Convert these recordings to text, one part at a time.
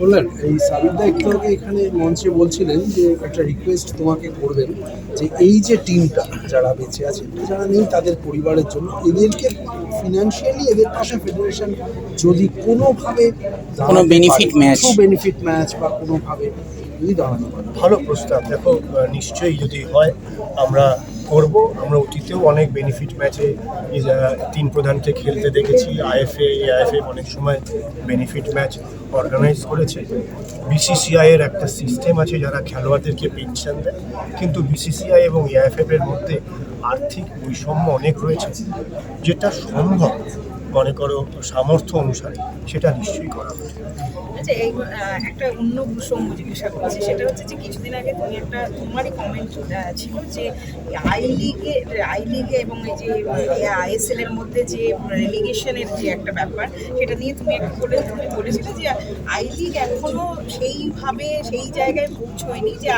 বললেন এই সাবিরদা একটু আগে এখানে মঞ্চে বলছিলেন যে একটা রিকোয়েস্ট তোমাকে করবেন যে এই যে টিমটা যারা বেঁচে আছে, যারা নেই তাদের পরিবারের জন্য এদেরকে ফিনান্সিয়ালি এদের পাশে ফেডারেশন যদি কোনোভাবে কোনো বেনিফিট ম্যাচ বেনিফিট ম্যাচ বা কোনোভাবে যদি দাঁড়াতে পারে। ভালো প্রস্তাব। দেখো, নিশ্চয়ই যদি হয় আমরা করব। আমরা অতীতেও অনেক বেনিফিট ম্যাচে তিন প্রধানকে খেলতে দেখেছি। এআইএফএ অনেক সময় বেনিফিট ম্যাচ অর্গানাইজ করেছে। বিসিসিআই এর একটা সিস্টেম আছে যারা খেলোয়াড়দেরকে পেনশন দেয়, কিন্তু বিসিসিআই এবং এআইএফএফ এর মধ্যে আর্থিক বৈষম্য অনেক রয়েছে। যেটা সম্ভব মনে করো সামর্থ্য অনুসারে সেটা নিশ্চয়ই করা হবে। আচ্ছা, এই একটা অন্য প্রসঙ্গ জিজ্ঞাসা করছি, সেটা হচ্ছে যে কিছুদিন আগে তুমি একটা তোমারই কমেন্ট ছিল যে আই লিগে এবং এই যে আইএসএল এর মধ্যে যে রেলিগেশনের যে একটা ব্যাপার, সেটা নিয়ে তুমি একটা বলেছিলে যে আই লিগ এখনো সেইভাবে সেই জায়গায় পৌঁছয়নি যে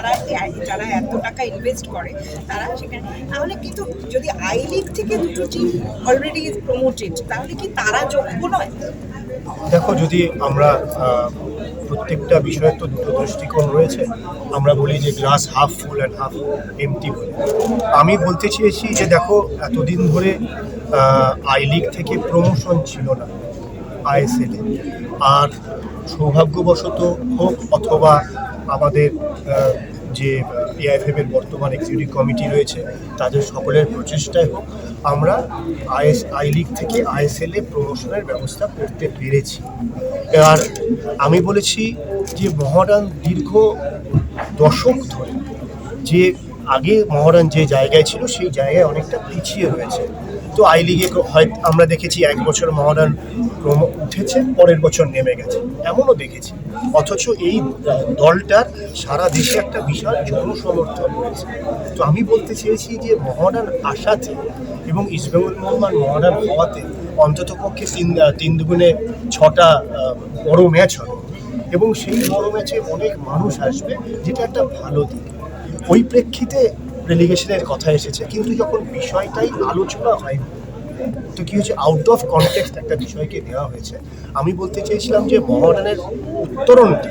যারা এত টাকা ইনভেস্ট করে তারা সেখানে। তাহলে কিন্তু যদি আই লিগ থেকে দুটো টিম অলরেডি প্রমোটেড, তাহলে কি তারা যোগ্য নয়? দেখো, যদি আমরা প্রত্যেকটা বিষয়ের তো দুটো দৃষ্টিকোণ রয়েছে। আমরা বলি যে glass half full and half empty বলি। আমি বলতে চেয়েছি যে দেখো, এতদিন ধরে আই লিগ থেকে প্রমোশন ছিল না আইএসএল এ। আর সৌভাগ্যবশত হোক অথবা আমাদের যে এআইএফএফ এর বর্তমান এক্সিকিউটিভ কমিটি রয়েছে তাদের সকলের প্রচেষ্টায় হোক, আমরা আই লিগ থেকে আইএসএল এ প্রমোশনের ব্যবস্থা করতে পেরেছি। আর আমি বলেছি যে মহডার্ন দীর্ঘ দশক ধরে যে আগে মহডার্ন যে জায়গায় ছিল সেই জায়গায় অনেকটা পিছিয়ে রয়েছে। তো আই লিগে হয়তো আমরা দেখেছি এক বছর মহডার্ন উঠেছে, পরের বছর নেমে গেছে, এমনও দেখেছি। অথচ এই দলটার সারা দেশে একটা বিশাল জনসমর্থন রয়েছে। তো আমি বলতে চেয়েছি যে মহডার্ন আসাতে এবং ইস্টবেঙ্গল মোহাম্মদ মহডার্ন হওয়াতে অন্ততপক্ষে তিন দুগুণে 6টা বড় ম্যাচ হবে এবং সেই বড় ম্যাচে অনেক মানুষ আসবে, যেটা একটা ভালো দিক। ওই প্রেক্ষিতে রেলিগেশনের কথা এসেছে, কিন্তু যখন বিষয়টাই আলোচনা হয়নি তো কী হচ্ছে, আউট অফ কনটেক্সট একটা বিষয়কে দেওয়া হয়েছে। আমি বলতে চেয়েছিলাম যে মহডার্নের উত্তরণটা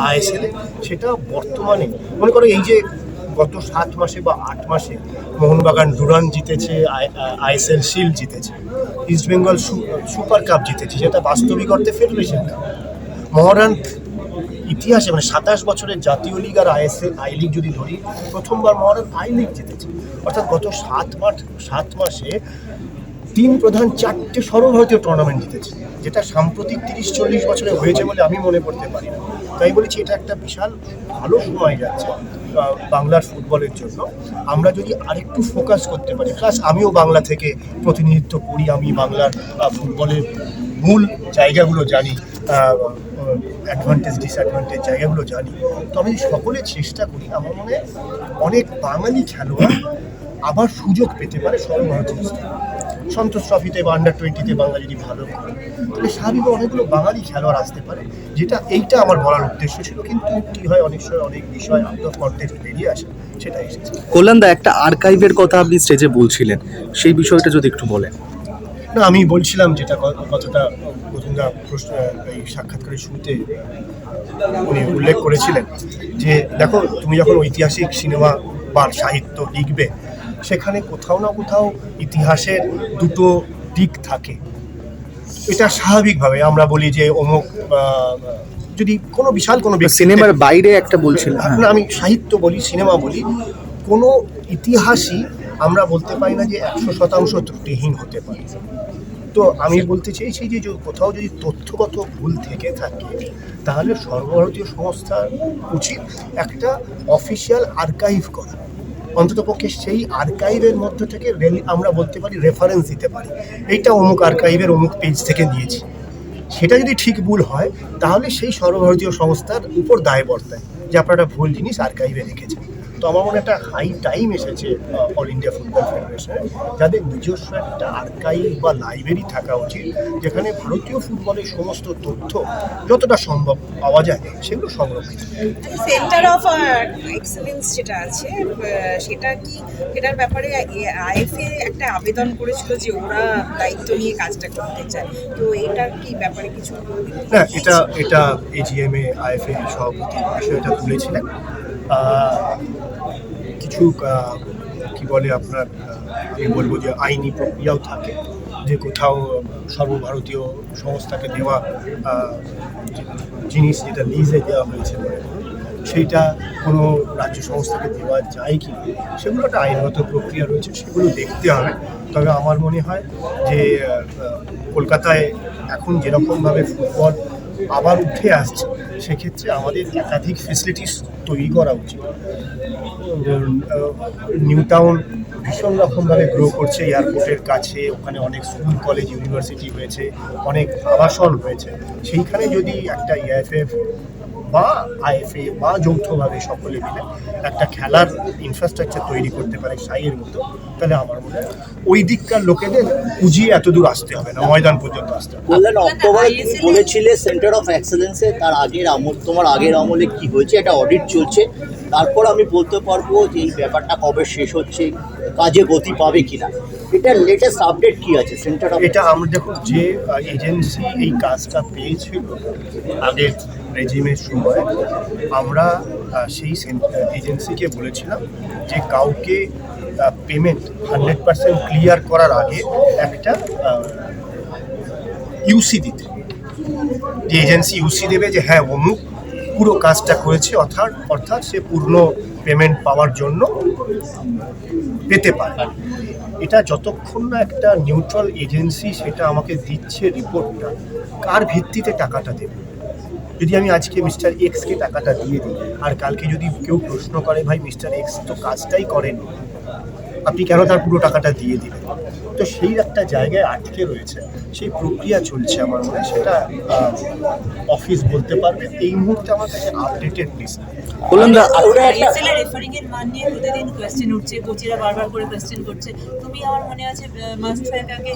আইএসএল সেটা বর্তমানে মনে করো এই যে গত 7 মাসে বা 8 মাসে মোহনবাগান ডুরান্ড জিতেছে, আইএসএল শিল্ড জিতেছে, ইস্টবেঙ্গল সুপার কাপ জিতেছে, যেটা বাস্তবিক অর্থে ফেডারেশন কাপ। মহডার্ন ইতিহাসে মানে 27 বছরের জাতীয় লিগ আর আই লিগ যদি ধরি, প্রথমবার মহডার্ন আই লিগ জিতেছে। অর্থাৎ গত 7 মাসে 3 প্রধান 4টে সর্বভারতীয় টুর্নামেন্ট জিতেছে, যেটা সাম্প্রতিক 30-40 বছরে হয়েছে বলে আমি মনে করতে পারি না। তাই বলেছি এটা একটা বিশাল ভালো সময় যাচ্ছে বাংলার ফুটবলের জন্য। আমরা যদি আরেকটু ফোকাস করতে পারি, প্লাস আমিও বাংলা থেকে প্রতিনিধিত্ব করি, আমি বাংলার ফুটবলের মূল জায়গাগুলো জানি, অ্যাডভান্টেজ ডিসঅ্যাডভান্টেজ জায়গাগুলো জানি। তো আমি সকলে চেষ্টা করি, আমার মনে অনেক বাঙালি খেলোয়াড় আবার সুযোগ পেতে পারে সর্বভারতীয় স্তরে। সন্তোষ ট্রফিতে বা আন্ডার-20-তে বাংলা যদি ভালো করে, তাহলে স্বাভাবিক অনেকগুলো বাঙালি খেলোয়াড় আসতে পারে। এইটা আমার বলার উদ্দেশ্য ছিল, কিন্তু কী হয় অনেক সময় অনেক বিষয় আউট অফ কনটেক্সট বেরিয়ে আসে, সেটা এসেছে। কল্যাণদা, একটা আর্কাইভের কথা আপনি স্টেজে বলছিলেন, সেই বিষয়টা যদি একটু বলেন। না, আমি বলছিলাম যেটা কথাটা প্রথমদা এই সাক্ষাৎকারের শুরুতে উনি উল্লেখ করেছিলেন যে দেখো, তুমি যখন ঐতিহাসিক সিনেমা বা সাহিত্য লিখবে, সেখানে কোথাও না কোথাও ইতিহাসের দুটো দিক থাকে। এটা স্বাভাবিকভাবে আমরা বলি যে অমুক, যদি কোনো বিশাল কোনো সিনেমার বাইরে একটা বলছিলেন। না, আমি সাহিত্য বলি, সিনেমা বলি, কোনো ইতিহাসই আমরা বলতে পারি না যে 100% ত্রুটিহীন হতে পারে। তো আমি বলতে চেয়েছি যে কোথাও যদি তথ্যগত ভুল থেকে থাকে, তাহলে সর্বভারতীয় সংস্থার উচিত একটা অফিসিয়াল আর্কাইভ করা। অন্ততপক্ষে সেই আর্কাইভের মধ্যে থেকে আমরা বলতে পারি, রেফারেন্স দিতে পারি, এইটা অমুক আর্কাইভের অমুক পেজ থেকে নিয়েছি। সেটা যদি ঠিক ভুল হয়, তাহলে সেই সর্বভারতীয় সংস্থার উপর দায় বর্তায় যে আপনারা ভুল জিনিস আর্কাইভে রেখেছেন। তো আমার মনে হয় একটা হাই টাইম এসেছে অল ইন্ডিয়া ফুটবল ফেডারেশনে, যাদের নিজস্ব একটা আর্কাইভ বা লাইব্রেরি থাকা উচিত, যেখানে ভারতীয় ফুটবলের সমস্ত তথ্য যতটা সম্ভব পাওয়া যায় সেগুলো সংরক্ষিত। সেন্টার অফ এক্সেলেন্স যেটা আছে সেটা কি, সেটার ব্যাপারে আইএফএ একটা আবেদন করেছিল যে ওরা দায়িত্ব নিয়ে কাজটা করতে চায়, তো এটার কি ব্যাপারে কিছু? না, এটা এজিএমএ আইএফএ সভাপতি বিষয়টা তুলেছিলেন। কিছু কি বলে আপনার আমি বলবো যে আইনি প্রক্রিয়াও থাকে, যে কোথাও সর্বভারতীয় সংস্থাকে দেওয়া জিনিস যেটা লিজে দেওয়া হয়েছে সেইটা কোনো রাজ্য সংস্থাকে দেওয়া যায় কি না, সেগুলো একটা আইনগত প্রক্রিয়া রয়েছে, সেগুলো দেখতে হবে। তবে আমার মনে হয় যে কলকাতায় এখন যেরকমভাবে ফুটবল আবার উঠে আসছে, সেক্ষেত্রে আমাদের একাধিক ফেসিলিটিস তৈরি করা উচিত। নিউ টাউন ভীষণ রকমভাবে গ্রো করছে এয়ারপোর্টের কাছে, ওখানে অনেক স্কুল কলেজ ইউনিভার্সিটি হয়েছে, অনেক আবাসন হয়েছে। সেইখানে যদি একটা এআইএফএফ বা আইএফএ বা যৌথভাবে সকলে মিলে একটা খেলার ইনফ্রাস্ট্রাকচার তৈরি করতে পারে সাইয়ের মতো, তাহলে আমার মনে হয় ওই দিককার লোকেদের পুঁজি এত দূর আসতে হবে না, ময়দান পর্যন্ত আসতে হবে। বললেন অক্টোবরে তুমি বলেছিলে সেন্টার অফ এক্সেলেন্সে, তার আগের তোমার আগের আমলে কি হয়েছে, একটা অডিট চলছে, তারপর আমি বলতে পারবো যে এই ব্যাপারটা কবে শেষ হচ্ছে, কাজে গতি পাবে কিনা, এটা লেটেস্ট আপডেট কি আছে সেন্টার অফ? এটা আমরা দেখুন, যে এজেন্সি এই কাজটা পেয়েছিল আগের রেজিমের সময়, আমরা সেই এজেন্সিকে বলেছিলাম যে কাউকে পেমেন্ট 100% ক্লিয়ার করার আগে একটা ইউসি দিতে, যে এজেন্সি ইউসি দেবে যে হ্যাঁ অমুক পুরো কাজটা করেছে, অর্থাৎ সে পূর্ণ পেমেন্ট পাওয়ার জন্য পেতে পারে। এটা যতক্ষণ না একটা নিউট্রাল এজেন্সি সেটা আমাকে দিচ্ছে রিপোর্টটা, কার ভিত্তিতে টাকাটা দেবে। যদি আমি আজকে মিস্টার এক্সকে টাকাটা দিয়ে দিই, আর কালকে যদি কেউ প্রশ্ন করে ভাই মিস্টার এক্স তো কাজটাই করেনি, আপনি কেন তার পুরো টাকাটা দিয়ে দিলেন, তো সেই একটা জায়গায় আটকে রয়েছে, সেই প্রক্রিয়া চলছে। আমার মনে হয় সেটা অফিস বলতে পারবে। এই মুহূর্তে আমার কাছে আপডেটেড লিস্ট বললাম না ওটা একটা রেফারিং এর মান নিয়ে প্রতিদিন কোয়েশ্চেন উঠছে, কোচিরা বারবার করে কোয়েশ্চেন করছে। তুমি আমার মনে আছে মাস ছয়েক আগে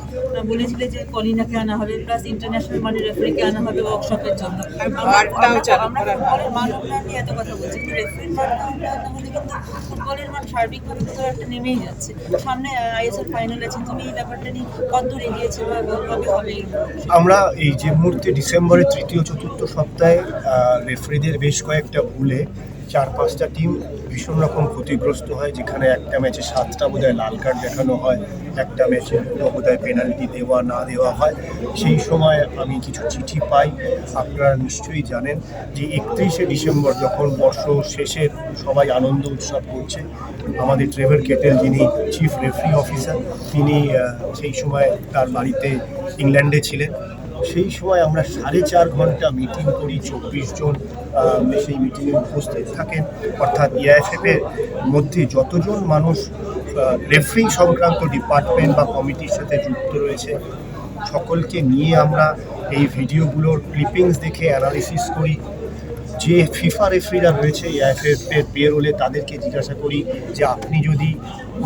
বলেছিলে যে কলিনাকে আনা হবে, প্লাস ইন্টারন্যাশনাল মানের রেফারিকে আনা হবে ওয়ার্কশপের জন্য। আমরা ফুটবলের মান উন্নয়ন নিয়ে এত কথা বলছি, কিন্তু রেফারির মান উন্নয়ন না হলে কিন্তু ফুটবলের মান সার্বিকভাবে কোথাও একটা নেমেই যাচ্ছে। সামনে আইএসএল ফাইনাল আছে, তুমি এই ব্যাপারটা নিয়ে কতদূর এগিয়েছে বা কবে হবে? আমরা এই যে মুহূর্তে ডিসেম্বরের তৃতীয় চতুর্থ সপ্তাহে রেফারিদের বেশ কয়েকটা ভুলে 4-5টা টিম ভীষণ রকম ক্ষতিগ্রস্ত হয়, যেখানে একটা ম্যাচে 7টা বোধহয় লাল কার্ড দেখানো হয়, একটা ম্যাচে বোধহয় পেনাল্টি দেওয়া না দেওয়া হয়। সেই সময় আমি কিছু চিঠি পাই। আপনারা নিশ্চয়ই জানেন যে 31শে ডিসেম্বর যখন বর্ষ শেষের সবাই আনন্দ উৎসব করছে, আমাদের ট্রেভার কেটেল যিনি চিফ রেফারি অফিসার, তিনি সেই সময় তার বাড়িতে ইংল্যান্ডে ছিলেন। সেই সময় আমরা 4.5 ঘন্টা মিটিং করি, 24 জন সেই মিটিংয়ে উপস্থিত থাকেন, অর্থাৎ এআইএফএফের মধ্যে যতজন মানুষ রেফারিং সংক্রান্ত ডিপার্টমেন্ট বা কমিটির সাথে যুক্ত রয়েছে, সকলকে নিয়ে আমরা এই ভিডিওগুলোর ক্লিপিংস দেখে অ্যানালিসিস করি। যে ফিফা রেফারিরা রয়েছে এআইএফএফের পেরোলে, তাদেরকে জিজ্ঞাসা করি যে আপনি যদি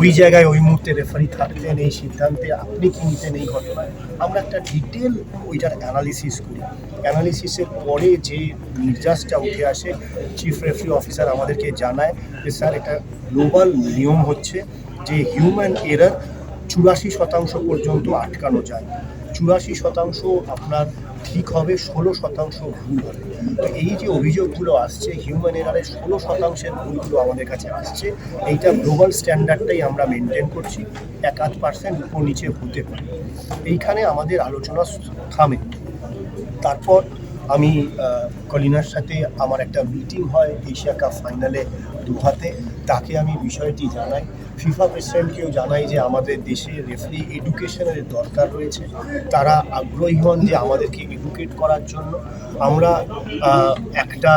ওই জায়গায় ওই মুহূর্তে রেফারি থাকতেন, এই সিদ্ধান্তে আপনি কি নিতেন এই ঘটনায়। আমরা একটা ডিটেল ওইটার অ্যানালিসিস করি। অ্যানালিসিসের পরে যে নির্যাসটা উঠে আসে, চিফ রেফারি অফিসার আমাদেরকে জানায় যে স্যার এটা গ্লোবাল নিয়ম হচ্ছে যে হিউম্যান এরার 84% পর্যন্ত আটকানো যায়। 84% আপনার ঠিক হবে, 16% ভুল হবে। তো এই যে অভিযোগগুলো আসছে হিউম্যান এরারের 16%-এর ভুলগুলো আমাদের কাছে আসছে, এইটা গ্লোবাল স্ট্যান্ডার্ডটাই আমরা মেনটেন করছি। 1-8% উপর নিচে হতে পারে। এইখানে আমাদের আলোচনা থামে। তারপর আমি কলিনার সাথে আমার একটা মিটিং হয় এশিয়া কাপ ফাইনালে দোহাতে, তাকে আমি বিষয়টি জানাই। ফিফা প্রেসিডেন্টকেও জানাই যে আমাদের দেশে রেফারি এডুকেশনের দরকার রয়েছে, তারা আগ্রহী হন যে আমাদেরকে এডুকেট করার জন্য। আমরা একটা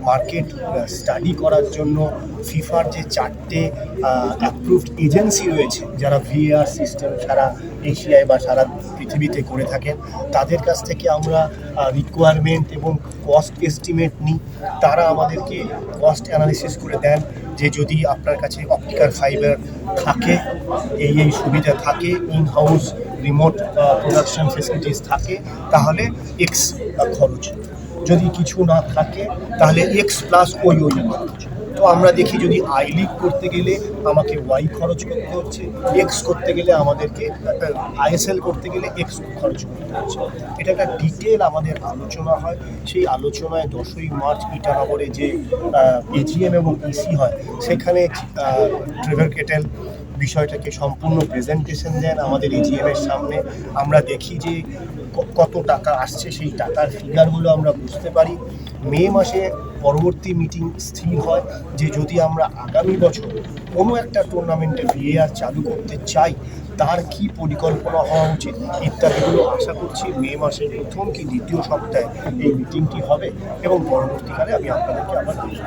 মার্কেট স্টাডি করার জন্য ফিফার যে 4টে অ্যাপ্রুভড এজেন্সি রয়েছে যারা ভিএআর সিস্টেম সারা এশিয়ায় বা সারা পৃথিবীতে করে থাকেন, তাদের কাছ থেকে আমরা রিকোয়ারমেন্ট এবং কস্ট এস্টিমেট নিই। তারা আমাদেরকে কস্ট অ্যানালিসিস করে দেন যে যদি আপনার কাছে অপটিক্যাল ফাইবার থাকে, এই সুবিধা থাকে, in house remote production facilities থাকে, তাহলে এক্স খরচ। যদি কিছু না থাকে তাহলে এক্স প্লাস ওই খরচ। তো আমরা দেখি যদি আই লিগ করতে গেলে আমাকে ওয়াই খরচ করতে হচ্ছে, এক্স করতে গেলে আমাদেরকে আইএসএল করতে গেলে এক্স খরচ করতে হচ্ছে। এটা একটা ডিটেল আমাদের আলোচনা হয়। সেই আলোচনায় 10ই মার্চ ইটানগরে যে এজিএম এবং ইসি হয়, সেখানে ট্রেভার কেটেল বিষয়টাকে সম্পূর্ণ প্রেজেন্টেশন দেন আমাদের এজিএমের সামনে। আমরা দেখি যে কত টাকা আসছে, সেই টাকার ফিগারগুলো আমরা বুঝতে পারি। মে মাসে পরবর্তী মিটিং স্থির হয় যে যদি আমরা আগামী বছর কোনো একটা টুর্নামেন্টে ভিএআর চালু করতে চাই, তার কি পরিকল্পনা হওয়া উচিত ইত্যাদিগুলো আশা করছি মে মাসের প্রথম কি দ্বিতীয় সপ্তাহে এই মিটিংটি হবে এবং পরবর্তীকালে আমি আপনাদেরকে আবার বলব।